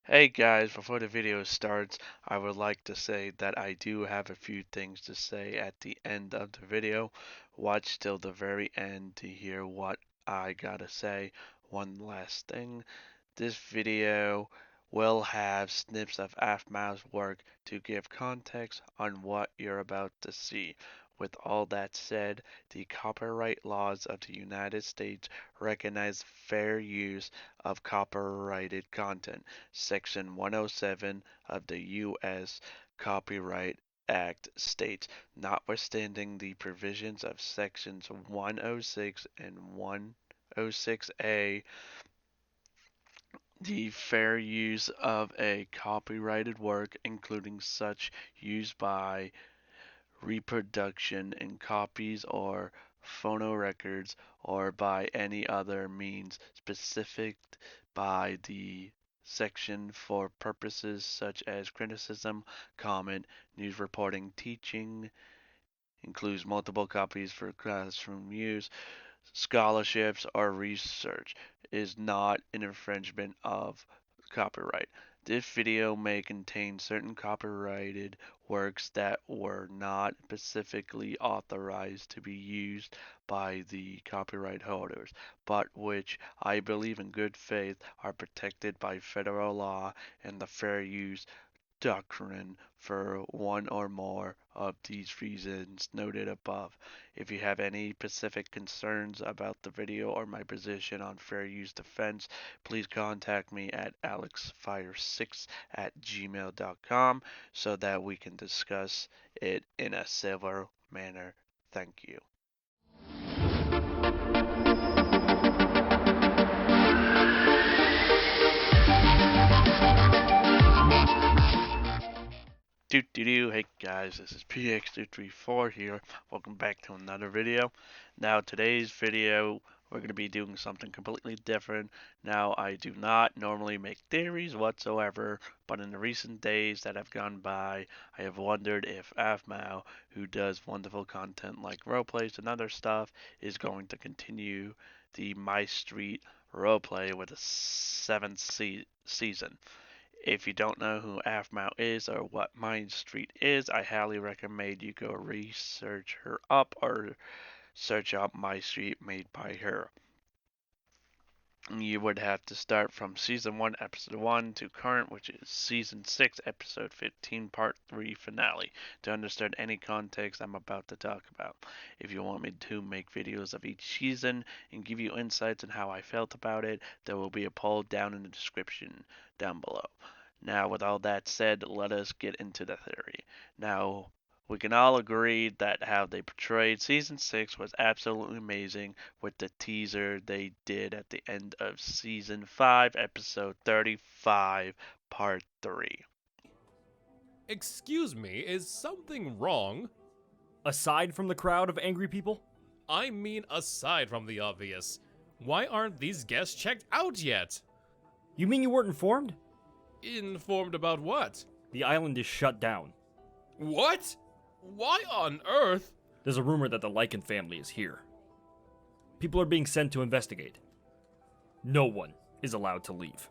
Hey guys, before the video starts, I would like to say that I do have a few things to say at the end of the video. Watch till the very end to hear what I gotta say. One last thing, this video will have snips of Afma's work to give context on what you're about to see. With all that said, the copyright laws of the United States recognize fair use of copyrighted content. Section 107 of the U.S. Copyright Act states, notwithstanding the provisions of Sections 106 and 106A, the fair use of a copyrighted work, including such used by reproduction in copies or phonorecords or by any other means specified by the section for purposes such as criticism, comment, news reporting, teaching, includes multiple copies for classroom use, scholarships, or research, is not an infringement of copyright. This video may contain certain copyrighted works that were not specifically authorized to be used by the copyright holders, but which I believe in good faith are protected by federal law and the fair use doctrine for one or more of these reasons noted above. If you have any specific concerns about the video or my position on fair use defense, please contact me at alexfire6@gmail.com so that we can discuss it in a civil manner. Thank you. Hey guys, this is PX234 here. Welcome back to another video. Now, today's video, we're going to be doing something completely different. Now, I do not normally make theories whatsoever, but in the recent days that have gone by, I have wondered if Afmao, who does wonderful content like roleplays and other stuff, is going to continue the Mystreet roleplay with a seventh season. If you don't know who Afmau is or what Mystreet is, I highly recommend you go research her up or search up Mystreet made by her. You would have to start from season 1, episode 1 to current, which is season 6, episode 15, part 3 finale, to understand any context I'm about to talk about. If you want me to make videos of each season and give you insights on how I felt about it, there will be a poll down in the description down below. Now, with all that said, let us get into the theory. Now, we can all agree that how they portrayed season 6 was absolutely amazing with the teaser they did at the end of season 5, episode 35, part 3. Excuse me, is something wrong? Aside from the crowd of angry people? I mean, aside from the obvious. Why aren't these guests checked out yet? You mean you weren't informed? Informed about what? The island is shut down. What? Why on earth? There's a rumor that the Lycan family is here. People are being sent to investigate. No one is allowed to leave.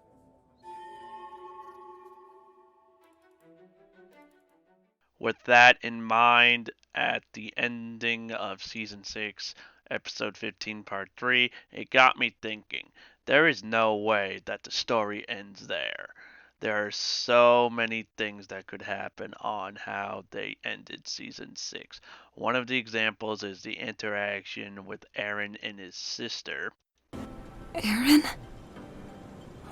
With that in mind, at the ending of season 6, episode 15, part 3, it got me thinking. There is no way that the story ends there. There are so many things that could happen on how they ended season 6. One of the examples is the interaction with Aaron and his sister. Aaron?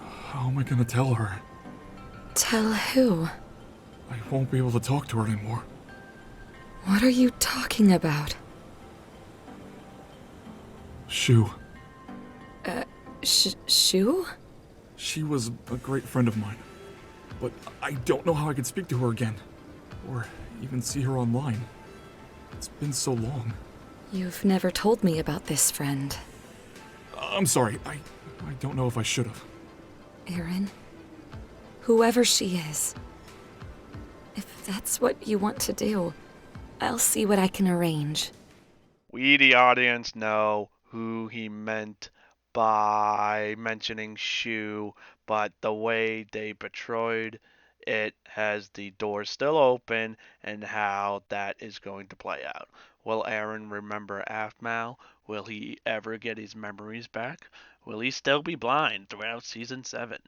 How am I gonna tell her? Tell who? I won't be able to talk to her anymore. What are you talking about? Shu. Shu? She was a great friend of mine. But I don't know how I can speak to her again. Or even see her online. It's been so long. You've never told me about this friend. I'm sorry, I don't know if I should have. Aaron? Whoever she is. If that's what you want to do, I'll see what I can arrange. We, the audience, know who he meant by mentioning Shu, but the way they portrayed it has the door still open and how that is going to play out. Will Aaron remember Aphmau? Will he ever get his memories back? Will he still be blind throughout season 7?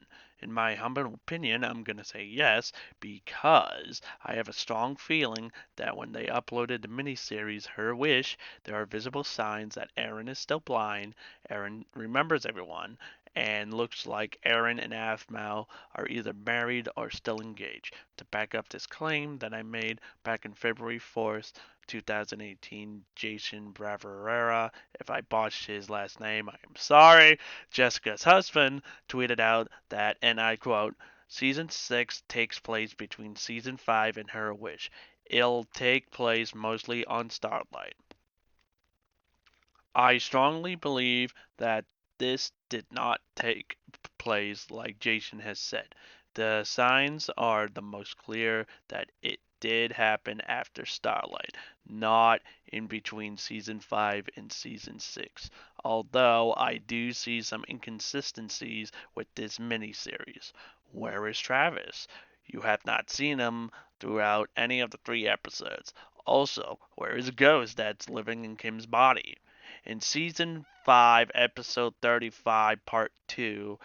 In my humble opinion, I'm going to say yes, because I have a strong feeling that when they uploaded the miniseries Her Wish, there are visible signs that Aaron is still blind, Aaron remembers everyone, and looks like Aaron and Aphmau are either married or still engaged. To back up this claim that I made back in February 4th, 2018, Jason Braverera, if I botched his last name, I am sorry, Jessica's husband, tweeted out that, and I quote, Season 6 takes place between Season 5 and Her Wish. It'll take place mostly on Starlight. I strongly believe that this did not take place like Jason has said. The signs are the most clear that it did happen after Starlight, not in between season 5 and season 6. Although I do see some inconsistencies with this miniseries. Where is Travis? You have not seen him throughout any of the 3 episodes. Also, where is Ghost that's living in Kim's body? In season 5, episode 35, part 2,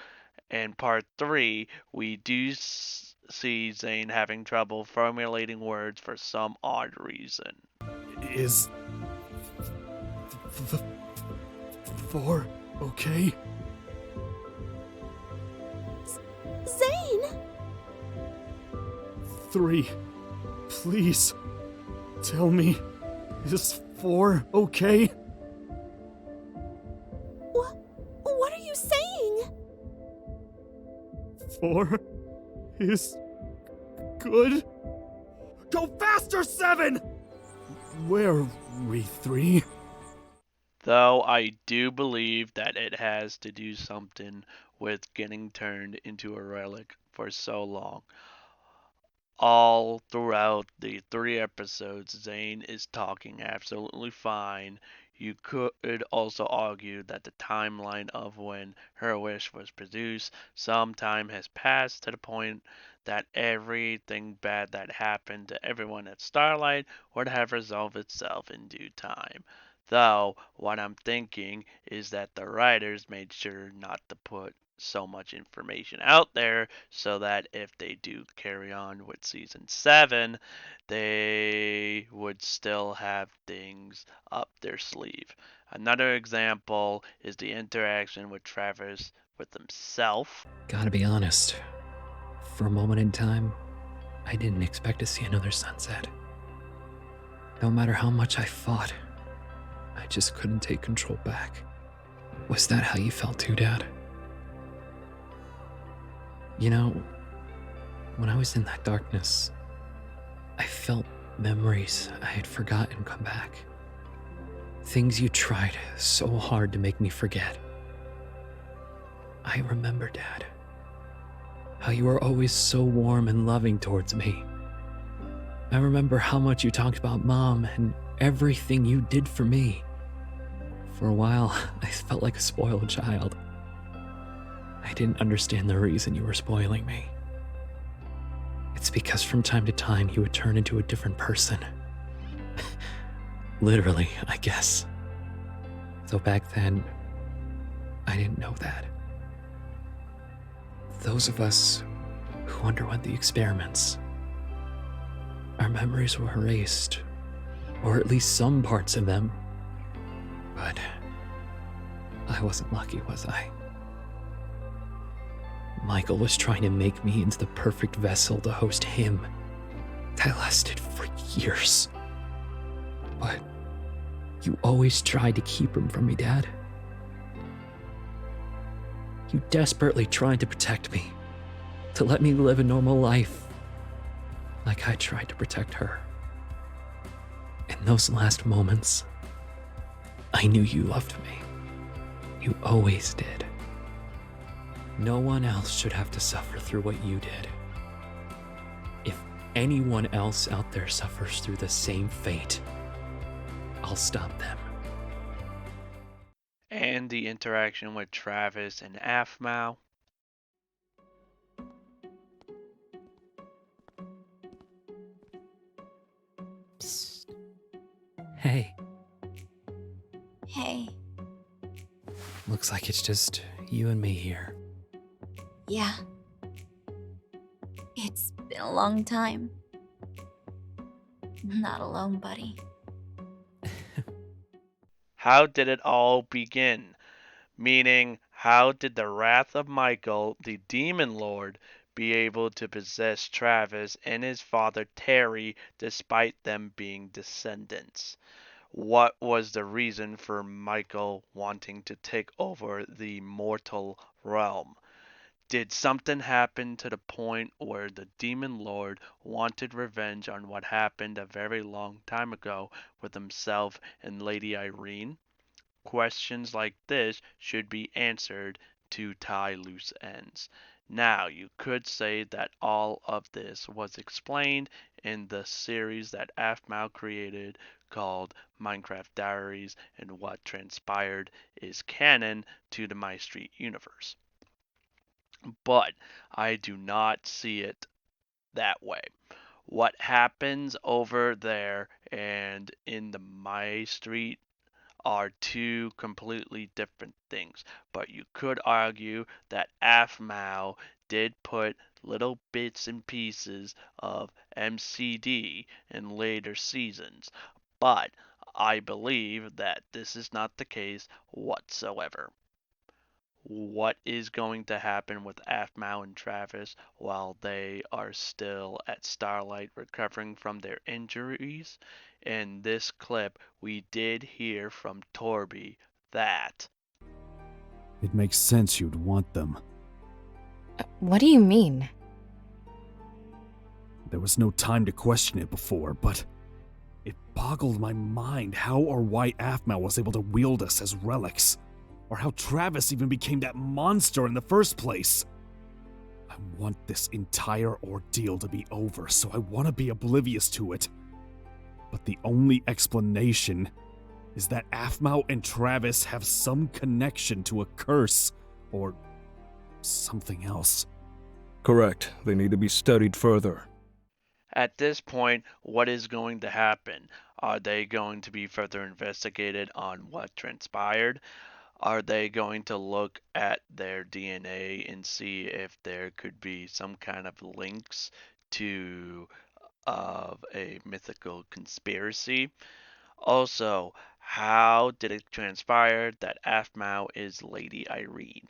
and part 3, we do see Zane having trouble formulating words for some odd reason. Is. The 4 okay? Zane! 3. Please. Tell me. Is 4 okay? What are you saying? 4 is good? Go faster, 7! Where are we, 3? Though I do believe that it has to do something with getting turned into a relic for so long. All throughout the 3 episodes, Zane is talking absolutely fine. You could also argue that the timeline of when Her Wish was produced, some time has passed to the point that everything bad that happened to everyone at Starlight would have resolved itself in due time. Though, what I'm thinking is that the writers made sure not to put so much information out there so that if they do carry on with season 7, they would still have things up their sleeve. Another example is the interaction with Travis with himself. Gotta be honest, for a moment in time, I didn't expect to see another sunset. No matter how much I fought, I just couldn't take control back. Was that how you felt too, Dad? You know, when I was in that darkness, I felt memories I had forgotten come back. Things you tried so hard to make me forget. I remember, Dad, how you were always so warm and loving towards me. I remember how much you talked about Mom and everything you did for me. For a while, I felt like a spoiled child. I didn't understand the reason you were spoiling me. It's because from time to time you would turn into a different person. Literally, I guess. Though back then, I didn't know that. Those of us who underwent the experiments, our memories were erased, or at least some parts of them. But I wasn't lucky, was I? Michael was trying to make me into the perfect vessel to host him. That lasted for years. But you always tried to keep him from me, Dad. You desperately tried to protect me, to let me live a normal life, like I tried to protect her. In those last moments, I knew you loved me. You always did. No one else should have to suffer through what you did. If anyone else out there suffers through the same fate, I'll stop them. And the interaction with Travis and Aphmau. Hey, Hey, looks like it's just you and me here. yeah. It's been a long time. Not alone, buddy. How did it all begin? Meaning, how did the wrath of Michael, the demon lord, be able to possess Travis and his father Terry despite them being descendants? What was the reason for Michael wanting to take over the mortal realm? Did something happen to the point where the demon lord wanted revenge on what happened a very long time ago with himself and Lady Irene? Questions like this should be answered to tie loose ends. Now, you could say that all of this was explained in the series that Afmal created called Minecraft Diaries, and what transpired is canon to the Mystreet universe. But I do not see it that way. What happens over there and in the Mystreet are two completely different things. But you could argue that Afmao did put little bits and pieces of MCD in later seasons. But I believe that this is not the case whatsoever. What is going to happen with Afmao and Travis while they are still at Starlight recovering from their injuries? In this clip, we did hear from Torby that It makes sense you'd want them. What do you mean? There was no time to question it before, but it boggled my mind how or why Aphmau was able to wield us as relics, or how Travis even became that monster in the first place. I want this entire ordeal to be over, so I want to be oblivious to it. But the only explanation is that Aphmau and Travis have some connection to a curse, or something else. Correct. They need to be studied further. at this point, what is going to happen? Are they going to be further investigated on what transpired? Are they going to look at their DNA and see if there could be some kind of links to of a mythical conspiracy? Also, how did it transpire that Aphmau is Lady Irene?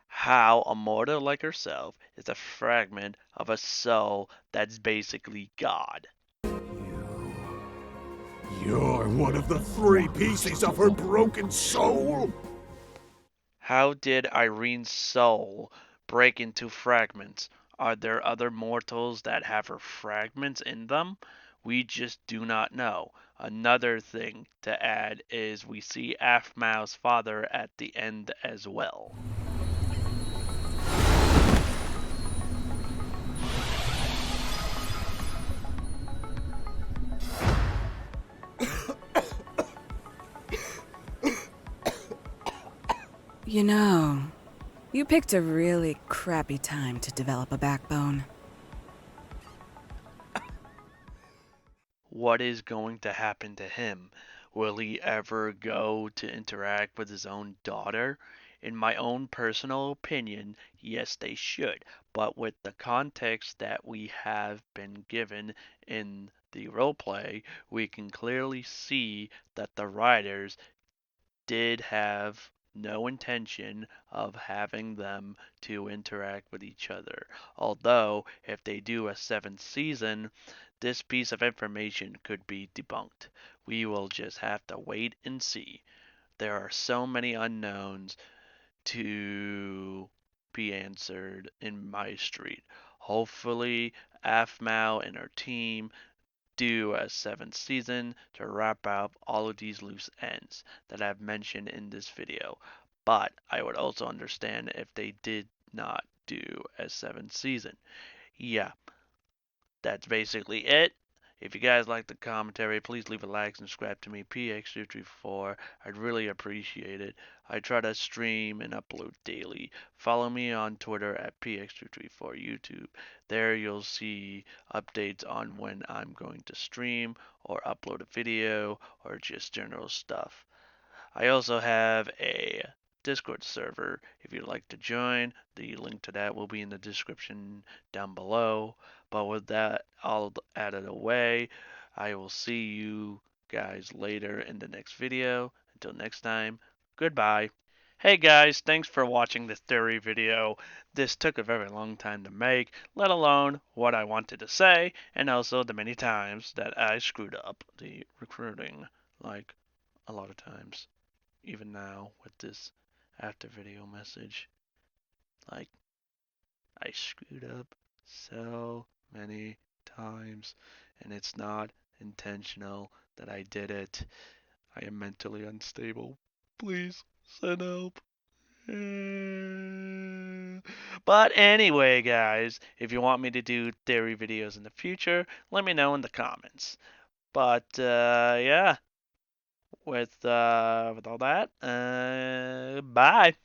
How a mortal like herself is a fragment of a soul that's basically God? You're one of the three pieces of her broken soul? How did Irene's soul break into fragments? Are there other mortals that have her fragments in them? We just do not know. Another thing to add is we see Aphmau's father at the end as well. You know, you picked a really crappy time to develop a backbone. What is going to happen to him? Will he ever go to interact with his own daughter? In my own personal opinion, yes, they should. But with the context that we have been given in the roleplay, we can clearly see that the writers did have no intention of having them to interact with each other. Although, if they do a seventh season, this piece of information could be debunked. We will just have to wait and see. There are so many unknowns to be answered in Mystreet. Hopefully, Afmal and her team do a seventh season to wrap up all of these loose ends that I've mentioned in this video. But I would also understand if they did not do a seventh season. Yeah, that's basically it. If you guys like the commentary, please leave a like and subscribe to me, PX334. I'd really appreciate it. I try to stream and upload daily. Follow me on Twitter at PX234 YouTube. There you'll see updates on when I'm going to stream or upload a video or just general stuff. I also have a Discord server. If you'd like to join, the link to that will be in the description down below. But with that all added away, I will see you guys later in the next video. Until next time, goodbye. Hey guys, thanks for watching this theory video. This took a very long time to make, let alone what I wanted to say, and also the many times that I screwed up the recruiting, like a lot of times. Even now with this after video message, like I screwed up so many times, and it's not intentional that I did it. I am mentally unstable. Please send help. But anyway, guys, if you want me to do theory videos in the future, let me know in the comments. But yeah, with all that, bye.